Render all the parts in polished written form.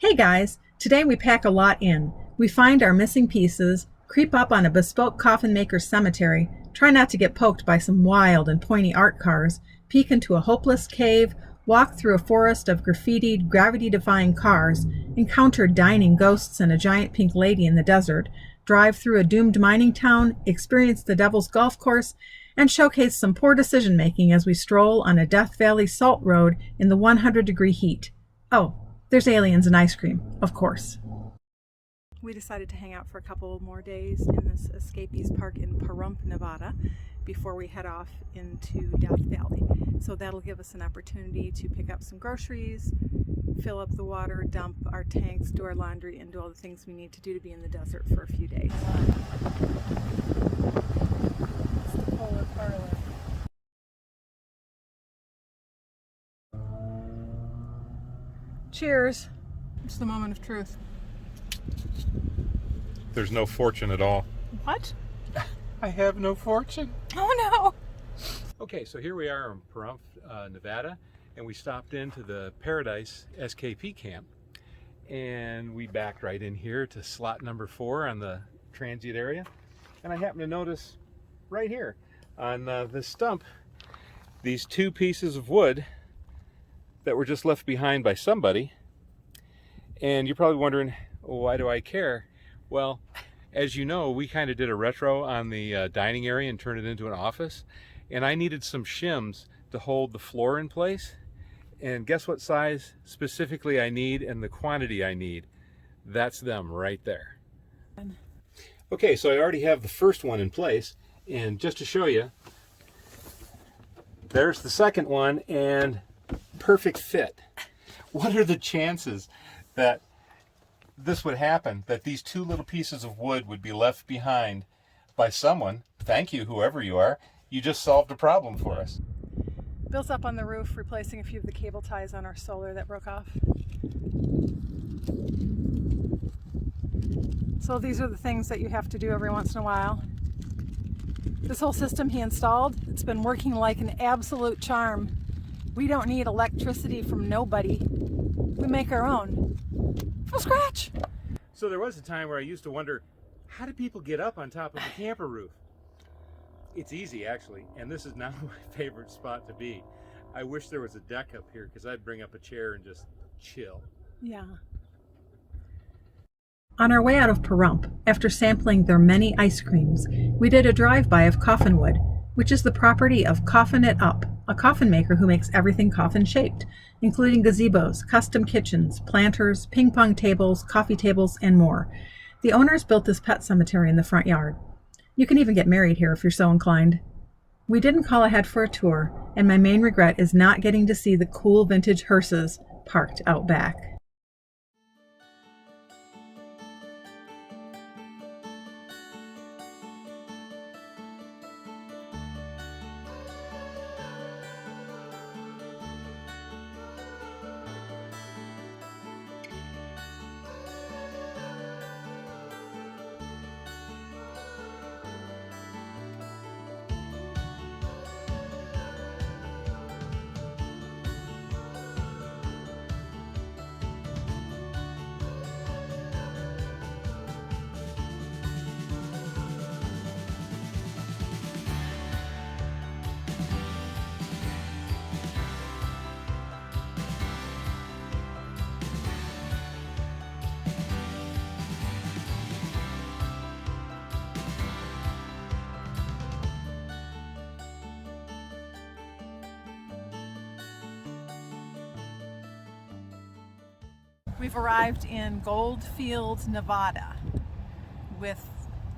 Hey guys, today we pack a lot in. We find our missing pieces, creep up on a bespoke coffin maker's cemetery, try not to get poked by some wild and pointy art cars, peek into a hopeless cave, walk through a forest of graffitied, gravity-defying cars, encounter dining ghosts and a giant pink lady in the desert, drive through a doomed mining town, experience the Devil's Golf Course, and showcase some poor decision-making as we stroll on a Death Valley salt road in the 100-degree heat. Oh, there's aliens and ice cream, of course. We decided to hang out for a couple more days in this escapees park in Pahrump, Nevada, before we head off into Death Valley. So that'll give us an opportunity to pick up some groceries, fill up the water, dump our tanks, do our laundry, and do all the things we need to do to be in the desert for a few days. It's the polar parlor. Cheers. It's the moment of truth. There's no fortune at all. What? I have no fortune. Oh no! Okay, so here we are in Pahrump, Nevada, and we stopped into the Paradise SKP camp, and we backed right in here to slot number 4 on the transient area, and I happened to notice right here on this stump these 2 pieces of wood that were just left behind by somebody. And you're probably wondering, why do I care? Well, as you know, we kind of did a retro on the dining area and turned it into an office, and I needed some shims to hold the floor in place. And guess what size specifically I need and the quantity I need? That's them right there. Okay, so I already have the first one in place, and just to show you, there's the second one, and perfect fit. What are the chances that this would happen, that these 2 little pieces of wood would be left behind by someone? Thank you, whoever you are. You just solved a problem for us. Bill's up on the roof replacing a few of the cable ties on our solar that broke off. So these are the things that you have to do every once in a while. This whole system he installed, it's been working like an absolute charm. We don't need electricity from nobody. We make our own. From scratch. So there was a time where I used to wonder, how do people get up on top of a camper roof? It's easy, actually, and this is now my favorite spot to be. I wish there was a deck up here, because I'd bring up a chair and just chill. Yeah. On our way out of Pahrump, after sampling their many ice creams, we did a drive-by of Coffinwood, which is the property of Coffin It Up, a coffin maker who makes everything coffin-shaped, including gazebos, custom kitchens, planters, ping-pong tables, coffee tables, and more. The owners built this pet cemetery in the front yard. You can even get married here if you're so inclined. We didn't call ahead for a tour, and my main regret is not getting to see the cool vintage hearses parked out back. We've arrived in Goldfield, Nevada with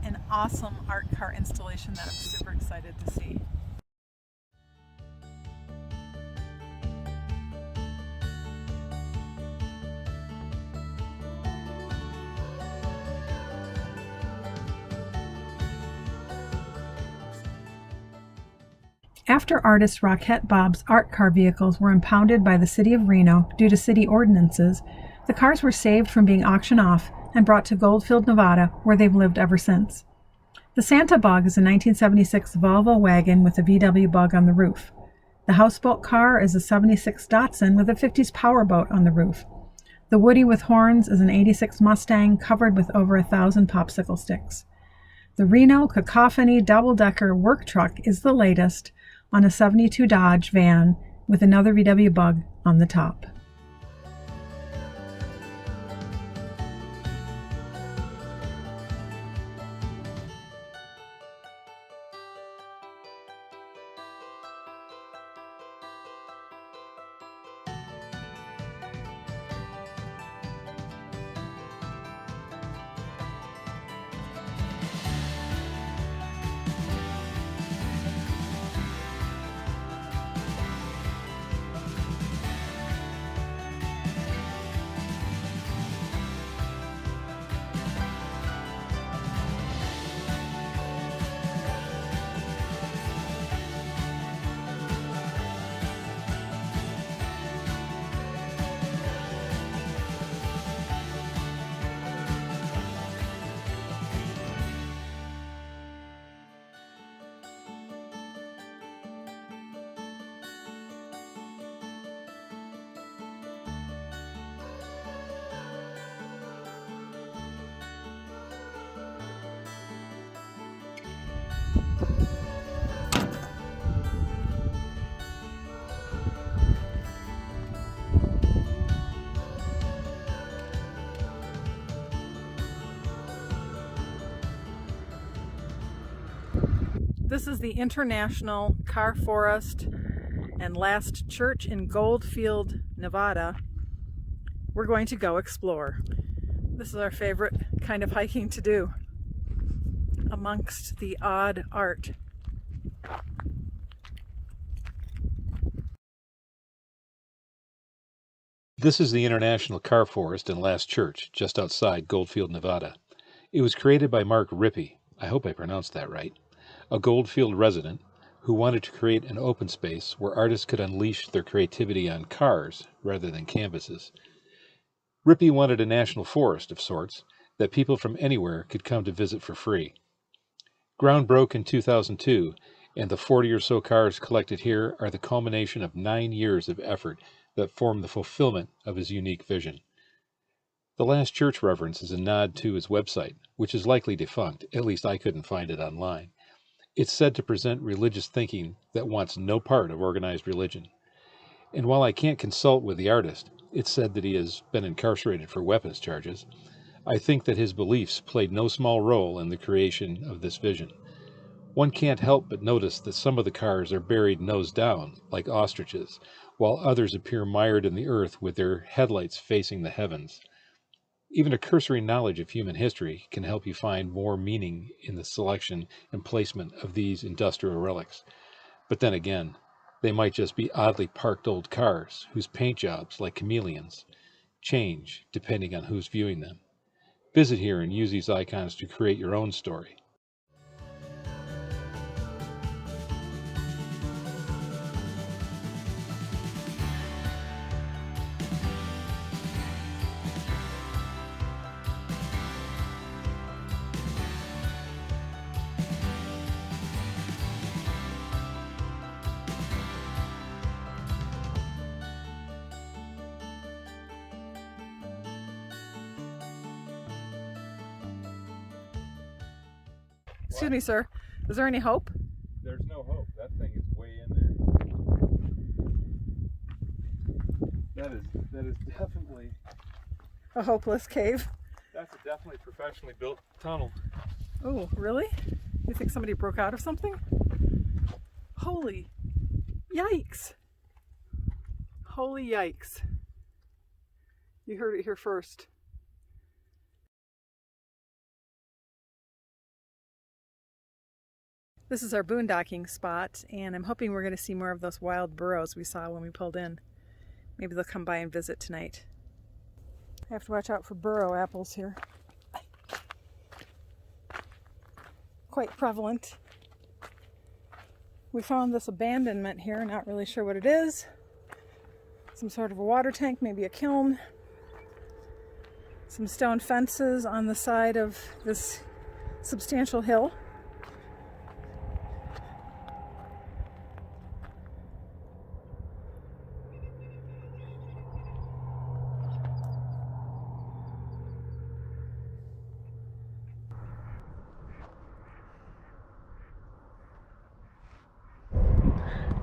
an awesome art car installation that I'm super excited to see. After artist Rockette Bob's art car vehicles were impounded by the city of Reno due to city ordinances, the cars were saved from being auctioned off and brought to Goldfield, Nevada, where they've lived ever since. The Santa Bug is a 1976 Volvo wagon with a VW Bug on the roof. The houseboat car is a 76 Datsun with a 50s powerboat on the roof. The Woody with horns is an '86 Mustang covered with over 1,000 popsicle sticks. The Reno Cacophony double-decker work truck is the latest on a '72 Dodge van with another VW Bug on the top. This is the International Car Forest and Last Church in Goldfield, Nevada. We're going to go explore. This is our favorite kind of hiking to do amongst the odd art. This is the International Car Forest and Last Church, just outside Goldfield, Nevada. It was created by Mark Rippey, I hope I pronounced that right, a Goldfield resident who wanted to create an open space where artists could unleash their creativity on cars rather than canvases. Rippey wanted a national forest of sorts that people from anywhere could come to visit for free. Ground broke in 2002, and the 40 or so cars collected here are the culmination of 9 years of effort that form the fulfillment of his unique vision. The Last Church reference is a nod to his website, which is likely defunct, at least I couldn't find it online. It's said to present religious thinking that wants no part of organized religion. And while I can't consult with the artist, it's said that he has been incarcerated for weapons charges. I think that his beliefs played no small role in the creation of this vision. One can't help but notice that some of the cars are buried nose down, like ostriches, while others appear mired in the earth with their headlights facing the heavens. Even a cursory knowledge of human history can help you find more meaning in the selection and placement of these industrial relics. But then again, they might just be oddly parked old cars whose paint jobs, like chameleons, change depending on who's viewing them. Visit here and use these icons to create your own story. Excuse me, sir. Is there any hope? There's no hope. That thing is way in there. That is definitely... A hopeless cave. That's a definitely professionally built tunnel. Oh, really? You think somebody broke out of something? Holy yikes. Holy yikes. You heard it here first. This is our boondocking spot, and I'm hoping we're going to see more of those wild burros we saw when we pulled in. Maybe they'll come by and visit tonight. I have to watch out for burro apples here. Quite prevalent. We found this abandonment here, not really sure what it is. Some sort of a water tank, maybe a kiln. Some stone fences on the side of this substantial hill.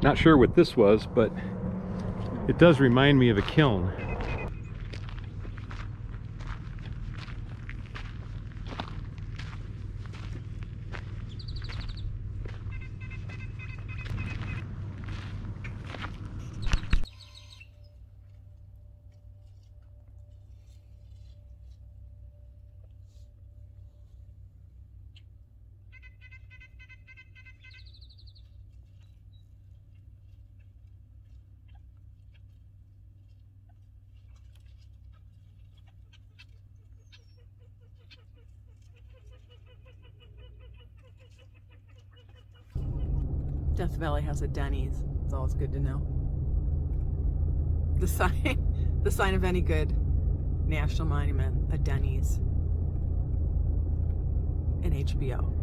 Not sure what this was, but it does remind me of a kiln. Death Valley has a Dennys. It's always good to know. The sign of any good national monument, a Dennys. An HBO.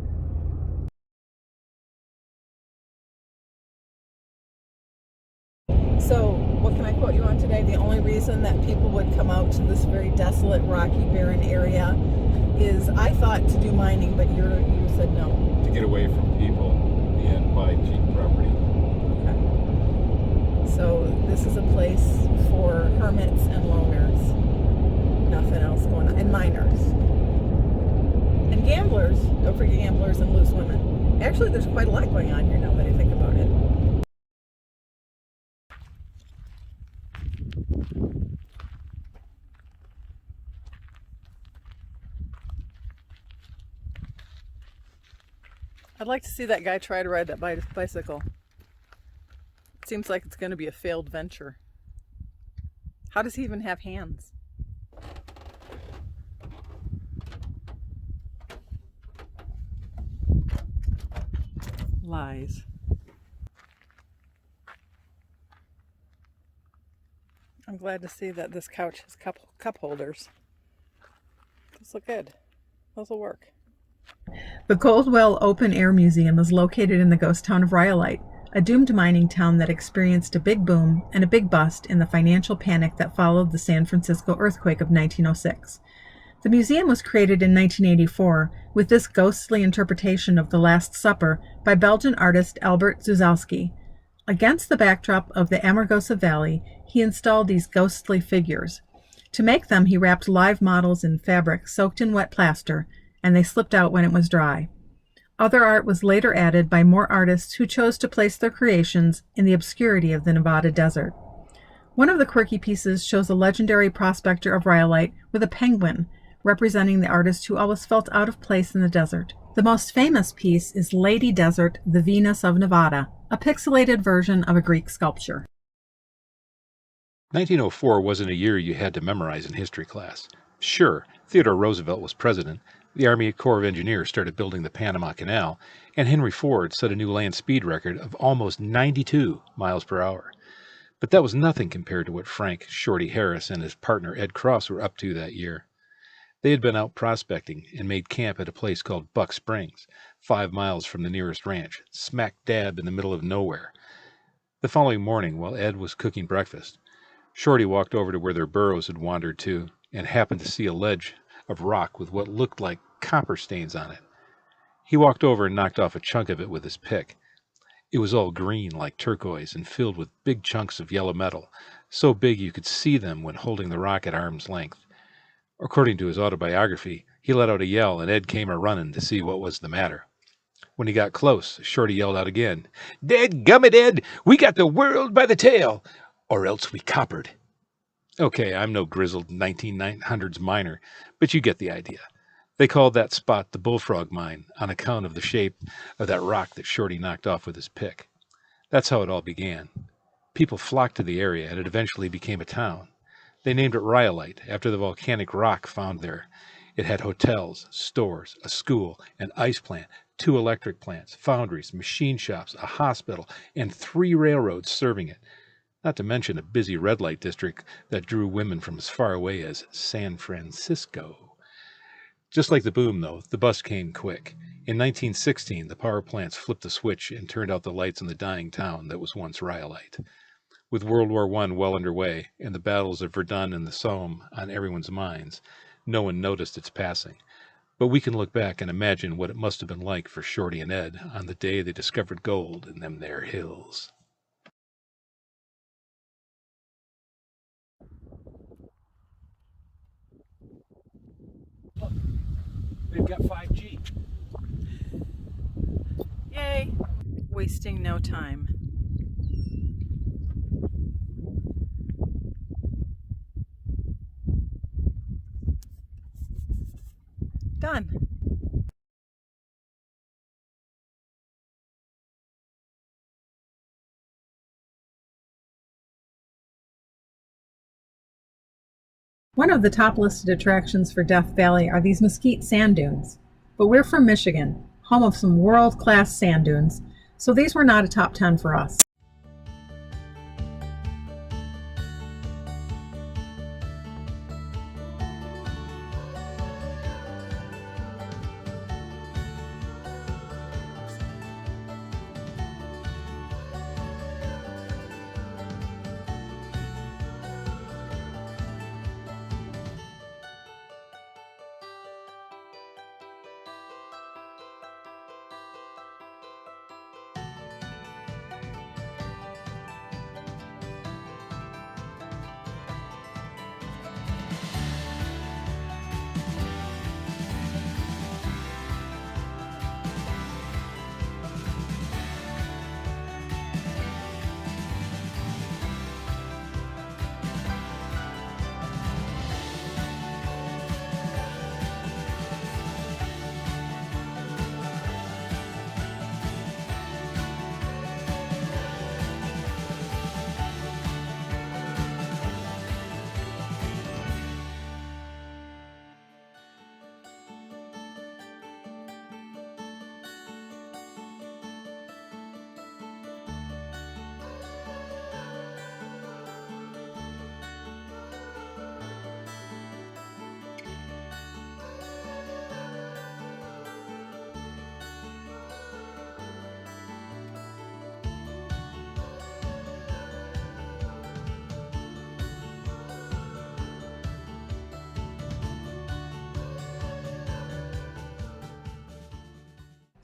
So, what can I quote you on today? The only reason that people would come out to this very desolate, rocky, barren area is, I thought, to do mining, but you said no. To get away from people and buy cheap property. Okay. So this is a place for hermits and loners. Nothing else going on. And miners. And gamblers. Don't forget gamblers and loose women. Actually, there's quite a lot going on here now that I think about it. I'd like to see that guy try to ride that bicycle. It seems like it's going to be a failed venture. How does he even have hands? Lies. I'm glad to see that this couch has cup holders. Those look good. Those will work. The Coldwell Open Air Museum is located in the ghost town of Rhyolite, a doomed mining town that experienced a big boom and a big bust in the financial panic that followed the San Francisco earthquake of 1906. The museum was created in 1984 with this ghostly interpretation of The Last Supper by Belgian artist Albert Zuzowski. Against the backdrop of the Amargosa Valley, he installed these ghostly figures. To make them, he wrapped live models in fabric soaked in wet plaster, and they slipped out when it was dry. Other art was later added by more artists who chose to place their creations in the obscurity of the Nevada desert. One of the quirky pieces shows a legendary prospector of Rhyolite with a penguin, representing the artist who always felt out of place in the desert. The most famous piece is Lady Desert, the Venus of Nevada, a pixelated version of a Greek sculpture. 1904 wasn't a year you had to memorize in history class. Sure, Theodore Roosevelt was president, the Army Corps of Engineers started building the Panama Canal, and Henry Ford set a new land speed record of almost 92 miles per hour. But that was nothing compared to what Frank Shorty Harris and his partner Ed Cross were up to that year. They had been out prospecting and made camp at a place called Buck Springs, 5 miles from the nearest ranch, smack dab in the middle of nowhere. The following morning, while Ed was cooking breakfast, Shorty walked over to where their burros had wandered to and happened to see a ledge of rock with what looked like copper stains on it. He walked over and knocked off a chunk of it with his pick. It was all green like turquoise and filled with big chunks of yellow metal, so big you could see them when holding the rock at arm's length. According to his autobiography, he let out a yell and Ed came a-running to see what was the matter. When he got close, Shorty yelled out again, "Dadgummit, Ed, we got the world by the tail, or else we coppered." Okay, I'm no grizzled 1900s miner, but you get the idea. They called that spot the Bullfrog Mine on account of the shape of that rock that Shorty knocked off with his pick. That's how it all began. People flocked to the area and it eventually became a town. They named it Rhyolite after the volcanic rock found there. It had hotels, stores, a school, an ice plant, 2 electric plants, foundries, machine shops, a hospital, and 3 railroads serving it. Not to mention a busy red light district that drew women from as far away as San Francisco. Just like the boom, though, the bust came quick. In 1916, the power plants flipped the switch and turned out the lights in the dying town that was once Rhyolite. With World War I well underway and the battles of Verdun and the Somme on everyone's minds, no one noticed its passing. But we can look back and imagine what it must have been like for Shorty and Ed on the day they discovered gold in them there hills. they've got 5G. Yay! Wasting no time. Done. One of the top listed attractions for Death Valley are these mesquite sand dunes. But we're from Michigan, home of some world-class sand dunes, so these were not a top 10 for us.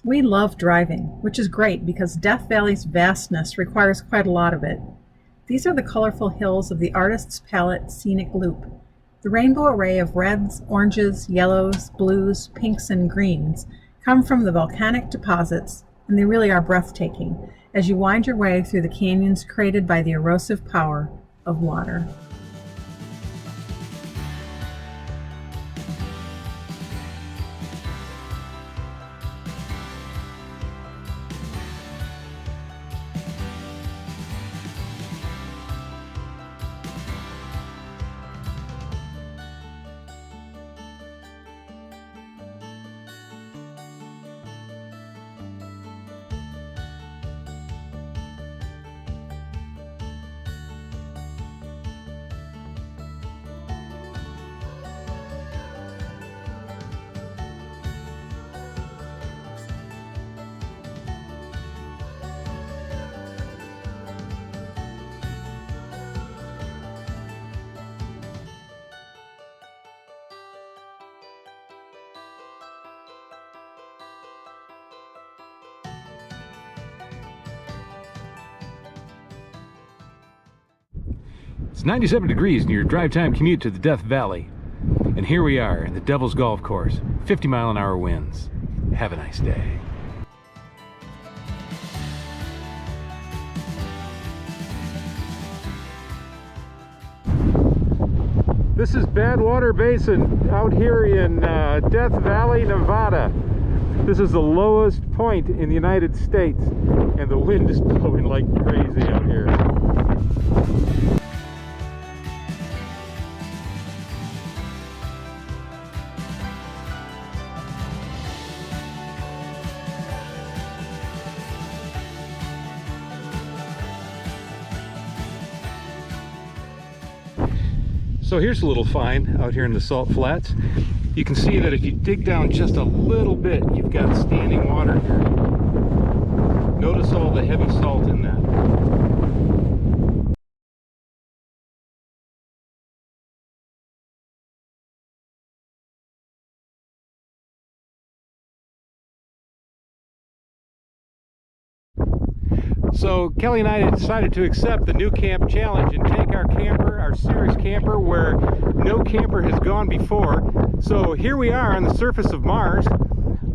We love driving, which is great because Death Valley's vastness requires quite a lot of it. These are the colorful hills of the Artist's Palette Scenic Loop. The rainbow array of reds, oranges, yellows, blues, pinks, and greens come from the volcanic deposits, and they really are breathtaking as you wind your way through the canyons created by the erosive power of water. It's 97 degrees in your drive time commute to the Death Valley. And here we are in the Devil's Golf Course, 50-mile-an-hour winds. Have a nice day. This is Badwater Basin out here in Death Valley, Nevada. This is the lowest point in the United States, and the wind is blowing like crazy out here. So here's a little find out here in the salt flats. You can see that if you dig down just a little bit, you've got standing water here. Notice all the heavy salt in that. So Kelly and I decided to accept the new camp challenge and take our camper, our Series camper, where no camper has gone before. So here we are on the surface of Mars.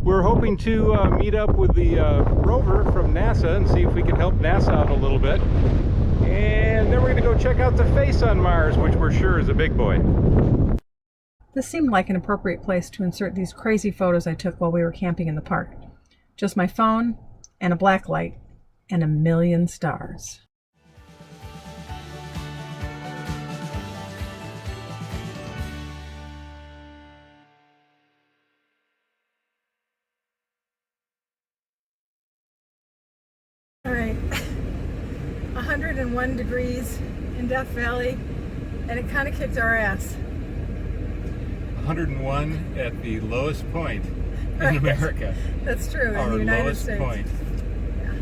We're hoping to meet up with the rover from NASA and see if we can help NASA out a little bit. And then we're going to go check out the face on Mars, which we're sure is a big boy. This seemed like an appropriate place to insert these crazy photos I took while we were camping in the park. Just my phone and a black light and a million stars. All right, 101 degrees in Death Valley, and it kind of kicked our ass. 101 at the lowest point in Right. America. That's true, in the United lowest States. point. Yeah.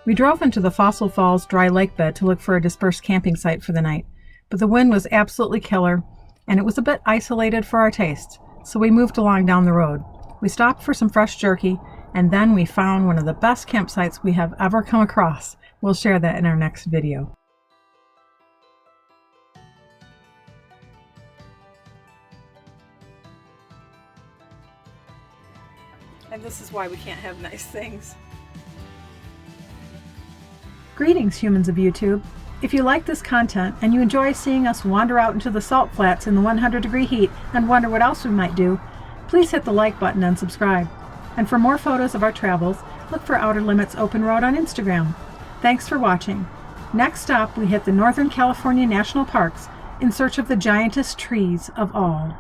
We drove into the Fossil Falls dry lake bed to look for a dispersed camping site for the night, but the wind was absolutely killer, and it was a bit isolated for our tastes, so we moved along down the road. We stopped for some fresh jerky, and then we found one of the best campsites we have ever come across. We'll share that in our next video. And this is why we can't have nice things. Greetings, humans of YouTube. If you like this content and you enjoy seeing us wander out into the salt flats in the 100-degree heat and wonder what else we might do, please hit the like button and subscribe. And for more photos of our travels, look for Outer Limits Open Road on Instagram. Thanks for watching. Next stop, we hit the Northern California National Parks in search of the giantest trees of all.